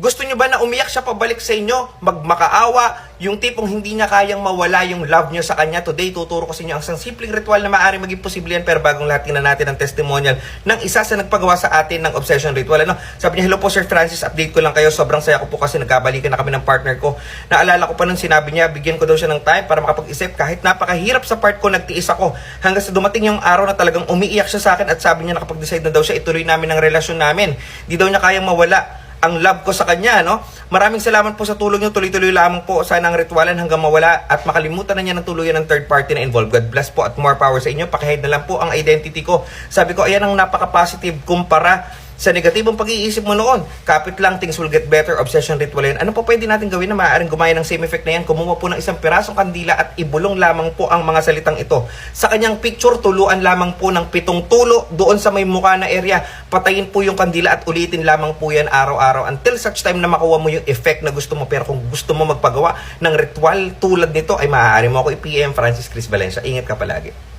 Gusto nyo ba na umiyak siya pabalik sa inyo? Magmakaawa, yung tipong hindi niya kayang mawala yung love nyo sa kanya. Today, tuturo ko sa inyo ang isang simpleng ritual na maaaring maging posible yan. Pero bagong lahat, tingnan natin ang testimonial ng isa sa nagpagawa sa atin ng obsession ritual. Ano? Sabi niya, hello po Sir Francis, update ko lang kayo. Sobrang saya ko po kasi nagkabalikan na kami ng partner ko. Naalala ko pa nung sinabi niya, bigyan ko daw siya ng time para makapag-isip. Kahit napakahirap sa part ko, nagtiis ako. Hanggang sa dumating yung araw na talagang umiiyak siya sa akin at sabi niya nakapag-decide na daw siya ituloy namin ang relasyon namin. Di daw niya kayang mawala ang love ko sa kanya, no? Maraming salamat po sa tulong niyo. Tuloy-tuloy lamang po sana ang ritualan hanggang mawala at makalimutan na niya ng tuluyan ng third party na involved. God bless po at more power sa inyo. Pakihide na lang po ang identity ko. Sabi ko, ayan ang napaka-positive kumpara sa negatibong pag-iisip mo noon. Kapit lang, things will get better. Obsession ritual yan. Ano po pwede natin gawin na maaaring gumaya ng same effect na yan? Kumuha po ng isang pirasong kandila at ibulong lamang po ang mga salitang ito. Sa kanyang picture, tuluan lamang po ng 7 tulo doon sa may mukha na area. Patayin po yung kandila at ulitin lamang po yan araw-araw until such time na makuha mo yung effect na gusto mo. Pero kung gusto mo magpagawa ng ritual tulad nito, ay maaari mo ako i-PM Francis Chris Valencia. Ingat ka palagi.